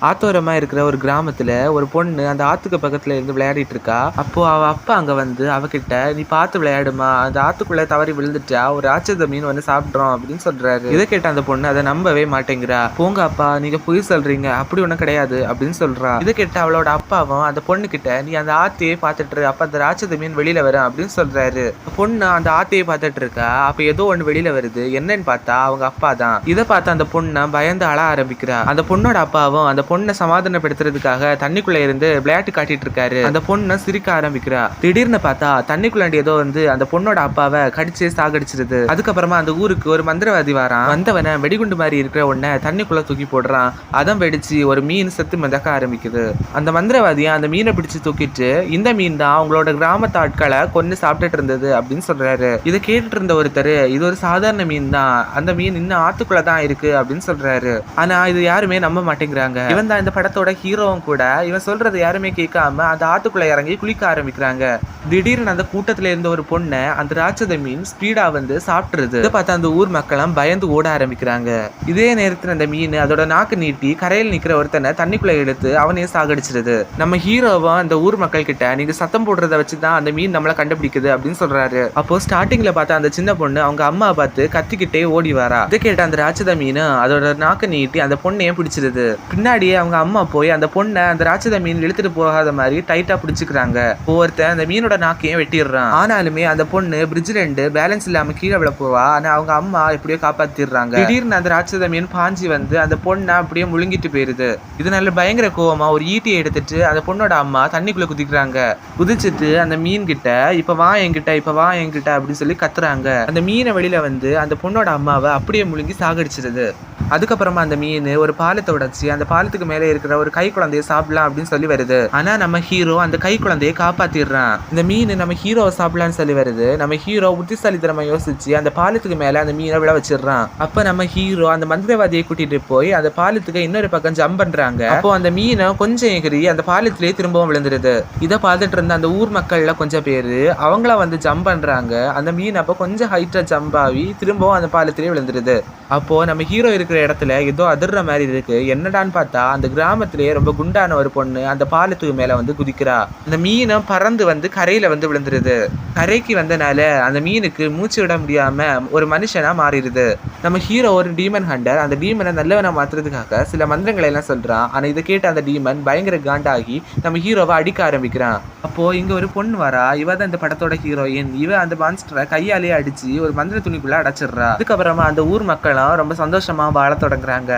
ஆத்தோரமா இருக்கிற ஒரு கிராமத்துல ஒரு பொண்ணு அந்த ஆத்துக்கு பக்கத்துல இருந்து விளையாடிட்டு இருக்கா. அப்போ அவ அப்பா அங்க வந்து அவகிட்ட, நீ பார்த்து விளையாடுமா, அந்த ஆத்துக்குள்ள தவறி விழுந்துட்டா ஒரு ராட்சத மீன் வந்து சாப்பிட்றோம் அப்படின்னு சொல்றாரு. இதை கேட்ட அந்த பொண்ணு அதை நம்பவே மாட்டேங்கிறா. போங்க அப்பா, நீங்க பொய் சொல்றீங்க, அப்படி ஒண்ணும் கிடையாது அப்படின்னு சொல்றா. இதை கேட்ட அவளோட அப்பாவும் அந்த பொண்ணு கிட்ட, நீ அந்த ஆத்தையே பார்த்துட்டு அப்ப அந்த ராட்சத மீன் வெளியில வரும் அப்படின்னு சொல்றாரு. பொண்ணு அந்த ஆத்தையே பார்த்துட்டு இருக்கா. அப்ப ஏதோ ஒண்ணு வெளியில வருது. என்னன்னு பார்த்தா அவங்க அப்பா தான். இதை பார்த்து அந்த பொண்ணு பயந்து அழ ஆரம்பிக்கிறா. அந்த பொண்ணோட அப்பாவும் அந்த பொண்ணை சமாதானப்படுத்துறதுக்காக தண்ணிக்குள்ள இருந்து விளையாட்டு காட்டிட்டு இருக்காரு. அந்த பொண்ணு சிரிக்க ஆரம்பிக்கிறா. திடீர்னு பார்த்தா தண்ணிக்குள்ள ஏதோ வந்து அந்த பொண்ணோட அப்பாவை கடிச்சே சாகடிச்சிருது. அதுக்கப்புறமா அந்த ஊருக்கு ஒரு மந்திரவாதி வரான். வந்தவன வெடிகுண்டு மாதிரி இருக்கிற ஒன்ன தண்ணிக்குள்ள தூக்கி போடுறான். அதம் வெடிச்சு ஒரு மீன் செத்து மிதக்க ஆரம்பிக்குது. அந்த மந்திரவாதியை அந்த மீனை பிடிச்சு தூக்கிட்டு, இந்த மீன் தான் அவங்களோட கிராமத்து ஆட்களை கொண்டு சாப்பிட்டுட்டு இருந்தது அப்படின்னு சொல்றாரு. இதை கேட்டுட்டு இருந்த ஒருத்தர், இது ஒரு சாதாரண மீன் தான், அந்த மீன் இன்னும் ஆத்துக்குள்ள தான் இருக்கு அப்படின்னு சொல்றாரு. ஆனா இது யாருமே நம்ப மாட்டேங்கிறாங்க. இவன் தான் இந்த படத்தோட ஹீரோவும் கூட. இவன் சொல்றது யாருமே கேட்காம அந்த ஆத்துக்குள்ள இறங்கி குளிக்க ஆரம்பிக்கிறாங்க. திடீர்னு அந்த கூட்டத்துல இருந்த ஒரு பொண்ணை அந்த ராட்சத மீன் ஸ்பீடா வந்து சாப்பிட்டுருது. இதை பார்த்து அந்த ஊர் மக்களும் பயந்து ஓட ஆரம்பிக்கிறாங்க. இதே நேரத்துல அந்த மீன் அதோட நாக்கு நீட்டி கரையில் நிக்கிற ஒருத்தனை தண்ணிக்குள்ள எடுத்து அவனையே சாகடிச்சிருது. நம்ம ஹீரோவும் அந்த ஊர் மக்கள் கிட்ட, நீங்க சத்தம் போடுறத வச்சுதான் அந்த மீன் நம்மளை கண்டுபிடிக்குது அப்படின்னு சொல்றாரு. அப்போ ஸ்டார்டிங்ல பார்த்தா அந்த சின்ன பொண்ணு அவங்க அம்மா பார்த்து கத்திக்கிட்டே ஓடி வரா. இதை கேட்ட அந்த ராட்சத மீன் அதோட நாக்கு நீட்டி அந்த பொண்ணையே பிடிச்சிருது. பின்னாடியே அவங்க அம்மா போய் அந்த பொண்ணை அந்த ராட்சத மீன் இழுத்துட்டு போகாத மாதிரி டைட்டா பிடிச்சுக்கிறாங்க. ஒருத்தன் அந்த மீனோட நாக்கையும் வெட்டிடுறான். ஆனாலுமே அந்த பொண்ணு பிரிட்ஜ்ல இருந்து பேலன்ஸ் இல்லாம கீழே விழ போவா. ஆனா அவங்க அம்மா எப்படியோ காப்பாத்திடுறாங்க. திடீர்னு அந்த ராட்சத மீன் பாஞ்சி வந்து அந்த பொண்ணை அப்படியே முழுங்கிட்டு போயிருது. இதனால பயங்கர கோவமா ஒரு ஈட்டியை எடுத்துட்டு அந்த பொண்ணோட அம்மா தண்ணிக்குள்ள குதிக்கிறாங்க. குதிச்சுட்டு அந்த மீன் கிட்ட, இப்ப வா என்கிட்ட, இப்ப வா என்கிட்ட அப்படின்னு சொல்லி கத்துறாங்க. அந்த மீனை வெளியில வந்து அந்த பொண்ணோட அம்மாவை அப்படியே முழுங்கி சாகடிச்சிருது. அதுக்கப்புறமா அந்த மீன் ஒரு பாலத்தை உடைச்சி அந்த பாலத்துக்கு மேலே இருக்கிற ஒரு கை குழந்தைய சாப்பிடலாம் அப்படின்னு சொல்லி வருது. ஆனா நம்ம ஹீரோ அந்த கை குழந்தையை காப்பாத்திடுறான். இந்த மீன் நம்ம ஹீரோவை சாப்பிடலான்னு சொல்லி வருது. நம்ம ஹீரோ புத்திசாலித்தனமா யோசிச்சு அந்த பாலத்துக்கு மேல அந்த மீனை விழ வச்சிடறான். அப்ப நம்ம ஹீரோ அந்த மந்திரவாதியை கூட்டிட்டு போய் அந்த பாலத்துக்கு இன்னொரு பக்கம் ஜம்ப் பண்றாங்க. அப்போ அந்த மீனை கொஞ்சம் எகிரி அந்த பாலத்திலேயே திரும்பவும் விழுந்துருது. இதை பார்த்துட்டு இருந்த அந்த ஊர் மக்கள்ல கொஞ்சம் பேரு அவங்கள வந்து ஜம்ப் பண்றாங்க. அந்த மீன் அப்போ கொஞ்சம் ஹைட்டா ஜம்ப் ஆகி திரும்பவும் அந்த பாலத்திலேயே விழுந்துருது. அப்போ நம்ம ஹீரோ இருக்கிற இடத்துல ஏதோ அதிர்ற மாதிரி இருக்கு. என்னடான்னு பார்த்தா அந்த கிராமத்திலேயே ரொம்ப குண்டான ஒரு பொண்ணு அந்த பாலத்துக்கு மேல வந்து குதிக்கிறா. அந்த மீனை பறந்து வந்து கரையில வந்து விழுந்துருது. கரைக்கு வந்தனால அந்த மீனுக்கு மூச்சு விட முடியாம ஒரு மனுஷனா மாறிடுது. நம்ம ஹீரோ ஒரு டீமன் ஹண்டர். அந்த டீமனை நல்லவனா மாத்துறதுக்காக சில மந்திரங்களை எல்லாம் சொல்றான். ஆனா இதை கேட்ட அந்த டீமன் பயங்கர காண்டாகி நம்ம ஹீரோவை அடிக்க ஆரம்பிக்கிறான். அப்போ இங்க ஒரு பொண்ணு வரா. இவ தான் இந்த படத்தோட ஹீரோயின். இவ அந்த மான்ஸ்டரை கையாலேயே அடிச்சு ஒரு மந்திர துணிக்குள்ள அடைச்சிடுறா. அதுக்கப்புறமா அந்த ஊர் மக்களும் ரொம்ப சந்தோஷமா வாழ தொடங்குறாங்க.